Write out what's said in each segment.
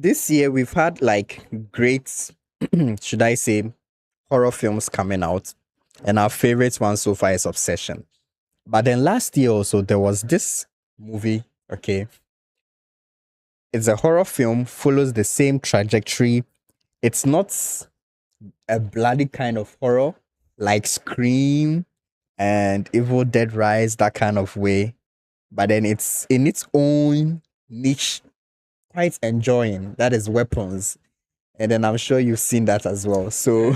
this year we've had like great, should I say, horror films coming out, and our favorite one so far is Obsession. But then last year also there was this movie. Okay, it's a horror film, follows the same trajectory. It's not a bloody kind of horror like Scream and Evil Dead Rise, that kind of way. But then it's in its own niche, quite enjoying. That is Weapons. And then I'm sure you've seen that as well. So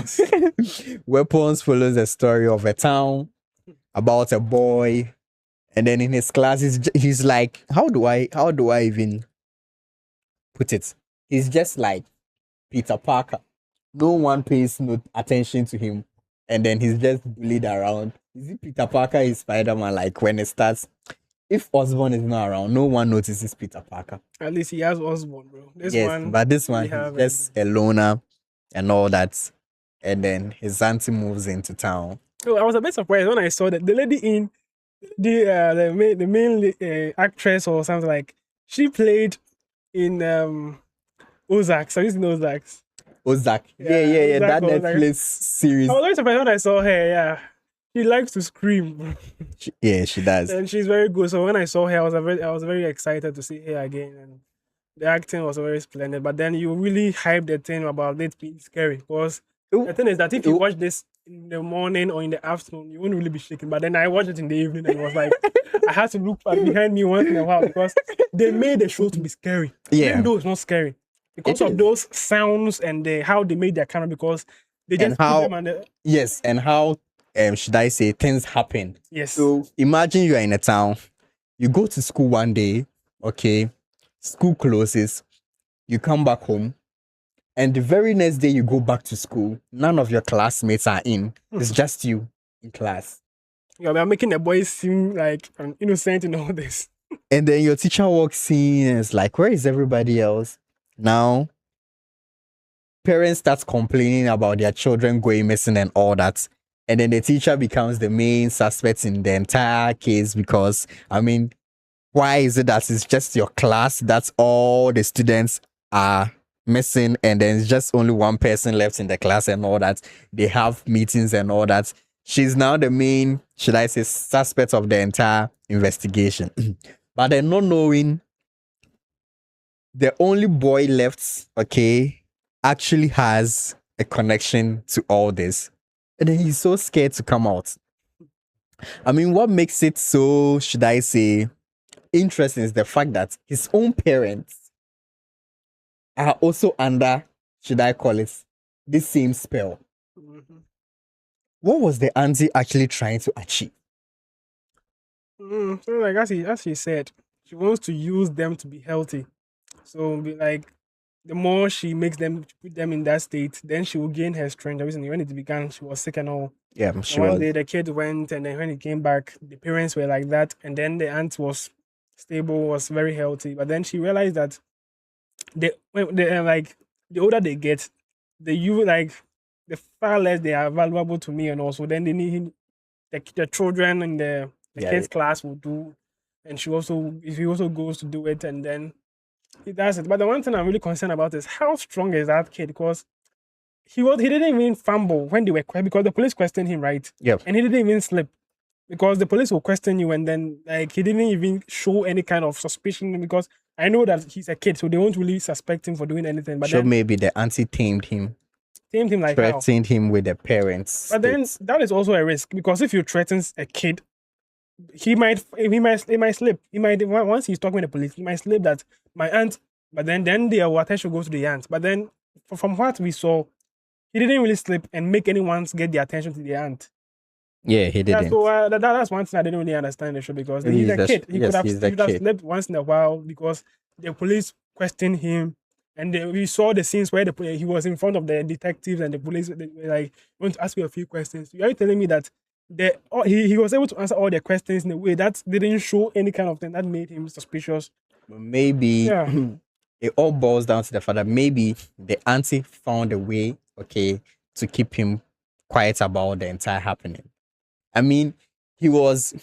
Weapons follows the story of a town about a boy. And then in his class, he's like, how do I even put it? He's just like Peter Parker. No one pays no attention to him. And then he's just bullied around. Is it Peter Parker is Spider-Man? Like when it starts, if Osborn is not around, no one notices Peter Parker. At least he has Osborne, bro. But this one, he's just a loner and all that. And then his auntie moves into town. Oh, I was a bit surprised when I saw that the lady in the main actress or something, like she played in Ozark. Have you seen Ozarks? Ozark. Yeah. That Ozark. Netflix series. I was very surprised when I saw her. Yeah, she likes to scream. She does. And she's very good. So when I saw her, I was very excited to see her again, and the acting was very splendid. But then you really hyped the thing about it being scary, because the thing is that if you watch this in the morning or in the afternoon, you won't really be shaking. But then I watched it in the evening, and it was like I had to look back behind me once in a while, because they made the show to be scary. Yeah. Even though it's not scary, because of those sounds and how they made their camera, because they just put them on the... Yes, and how should I say, things happen. Yes. So imagine you are in a town, you go to school one day, okay, school closes, you come back home, and the very next day you go back to school, none of your classmates are in. It's just you in class. Yeah, we are making the boys seem like innocent in all this. And then your teacher walks in and it's like, where is everybody else? Now, parents start complaining about their children going missing and all that. And then the teacher becomes the main suspect in the entire case, because, I mean, why is it that it's just your class? That's all the students are missing, and then it's just only one person left in the class and all that. They have meetings and all that. She's now the main, should I say, suspect of the entire investigation. But then not knowing the only boy left, okay, actually has a connection to all this. And then he's so scared to come out. I mean, what makes it so, should I say, interesting is the fact that his own parents are also under, should I call it, this same spell. Mm-hmm. What was the auntie actually trying to achieve? So like as she said, she wants to use them to be healthy. So like the more she makes them, put them in that state, then she will gain her strength. Recently, when it began, she was sick and all. Yeah, I'm sure. One day the kid went, and then when he came back, the parents were like that, and then the aunt was stable, was very healthy. But then she realized that like the older they get, the far less they are valuable to me, and also then they need the children in the kids class will do, and she also, if he also goes to do it, and then he does it. But the one thing I'm really concerned about is how strong is that kid, because he didn't even fumble when they were because the police questioned him, right? Yep. And he didn't even slip, because the police will question you, and then like he didn't even show any kind of suspicion, because I know that he's a kid, so they won't really suspect him for doing anything. But then maybe the auntie tamed him like threatened him with the parents. But then that is also a risk, because if you threaten a kid, he might slip. He might, once he's talking with the police, he might slip that my aunt. But then the attention goes to the aunt. But then from what we saw, he didn't really slip and make anyone get the attention to the aunt. Yeah, he didn't. Yeah, so that's one thing I didn't really understand in the show, because he's a kid. He could have slipped once in a while, because the police questioned him, and we saw the scenes where he was in front of the detectives and the police. They were like, want to ask you a few questions. Are you telling me that he was able to answer all the questions in a way that didn't show any kind of thing that made him suspicious? Maybe it all boils down to the fact that maybe the auntie found a way, okay, to keep him quiet about the entire happening. I mean, he was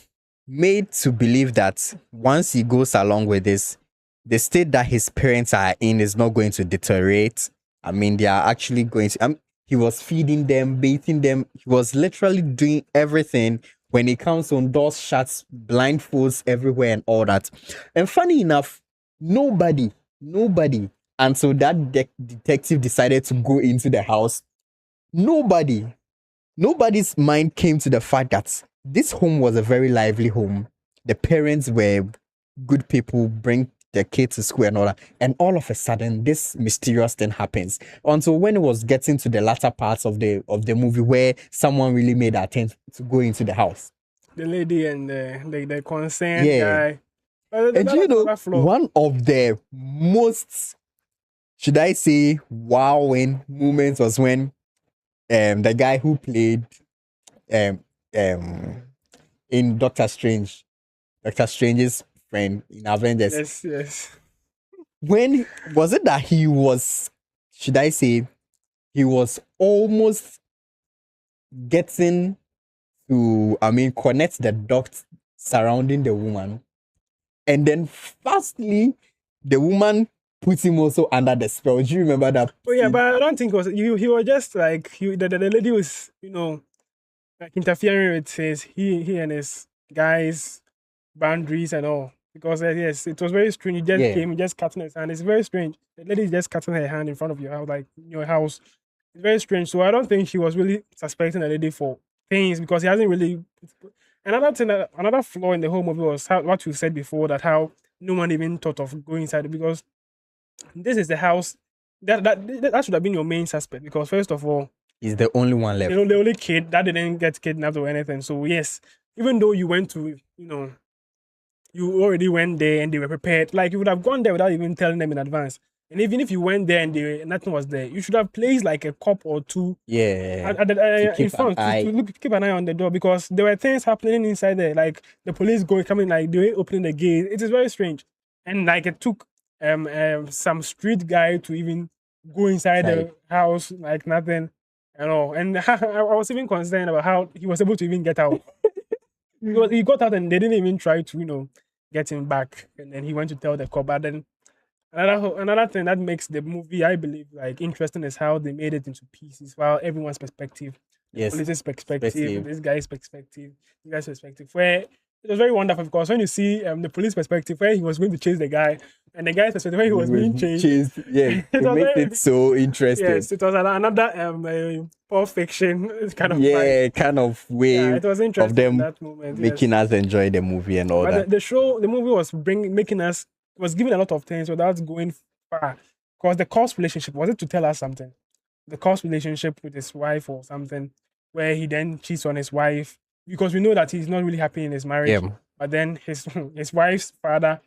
made to believe that once he goes along with this, the state that his parents are in is not going to deteriorate. I mean, they are actually going to. He was feeding them, bathing them. He was literally doing everything. When he comes on, doors shuts, blindfolds everywhere, and all that. And funny enough, nobody, until that detective decided to go into the house. Nobody's mind came to the fact that this home was a very lively home. The parents were good people, bring their kids to school and all that. And all of a sudden, this mysterious thing happens. Until when it was getting to the latter parts of the movie where someone really made an attempt to go into the house. The lady and the concerned Yeah. guy. And you know, one of the most, should I say, wowing moments was when the guy who played um in Doctor Strange's friend in Avengers. Yes. When was it that he was, should I say, he was almost getting to, connect the dots surrounding the woman. And then fastly, the woman put him also under the spell. Do you remember that? Oh yeah, but I don't think it was he was just like the lady was, like interfering with he and his guys' boundaries and all. Because yes, it was very strange. He just came, just cutting his hand. It's very strange. The lady is just cutting her hand in front of your house, like your house. It's very strange. So I don't think she was really suspecting the lady for things because he hasn't really. Another thing, another flaw in the whole movie was what you said before, that how no one even thought of going inside it, because this is the house that should have been your main suspect, because first of all, he's the only one left. The only kid that didn't get kidnapped or anything. So yes, even though you went to, you already went there and they were prepared, like you would have gone there without even telling them in advance. And even if you went there and nothing was there, you should have placed like a cop or two, in front to keep an eye on the door, because there were things happening inside there, like the police coming, like they were opening the gate. It is very strange, and like it took some street guy to even go inside the house like nothing and all. And I was even concerned about how he was able to even get out. He got out and they didn't even try to get him back, and then he went to tell the cop. But then another thing that makes the movie, I believe, like interesting is how they made it into pieces, while everyone's perspective, police's perspective, this guy's perspective, this guy's perspective, where it was very wonderful, because when you see the police perspective where he was going to chase the guy, and the guy's perspective where he was being chased, yeah, it made it so interesting. Yes, it was another Pulp Fiction kind of kind of way it was interesting of them that moment, making us enjoy the movie and all that. The movie was was giving a lot of things without going far, because the cause relationship, was it to tell us something? The cause relationship with his wife or something, where he then cheats on his wife, because we know that he's not really happy in his marriage. Yeah. But then his wife's father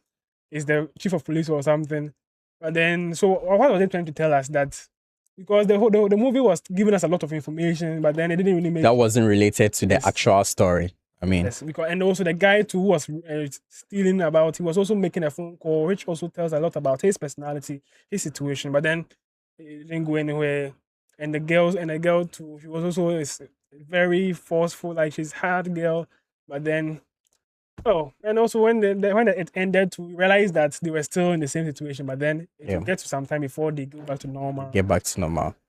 is the chief of police or something. But then, so what was it trying to tell us? That because the movie was giving us a lot of information, but then it didn't really make that wasn't related to the actual story. I mean, yes, because, and also the guy too who was stealing about, he was also making a phone call, which also tells a lot about his personality, his situation. But then it didn't go anywhere. And the girl too, she was also very forceful, like she's hard girl. But then, and also when it ended, to realize that they were still in the same situation. But then it will get to some time before they go back to normal.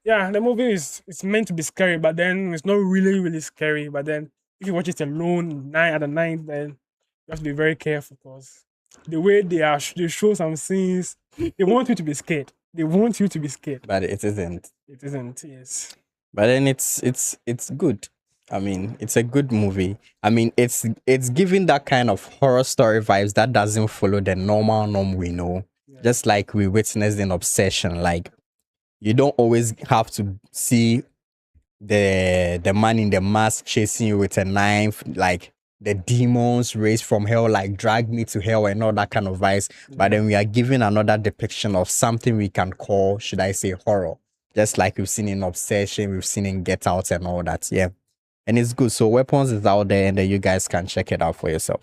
Yeah, the movie it's meant to be scary, but then it's not really, really scary. But then if you watch it alone, 9 out of 9, then you have to be very careful, because the way they show some scenes, they want you to be scared. They want you to be scared. But it isn't. It isn't, yes. But then it's good. I mean, it's a good movie. I mean, it's giving that kind of horror story vibes that doesn't follow the norm we know. Yeah. Just like we witnessed in Obsession. Like, you don't always have to see the man in the mask chasing you with a knife, like the demons raised from hell, like drag me to hell and all that kind of vibes. Yeah. But then we are given another depiction of something we can call, should I say, horror. Just like we've seen in Obsession, we've seen in Get Out and all that. Yeah. And it's good. So Weapons is out there, and then you guys can check it out for yourself.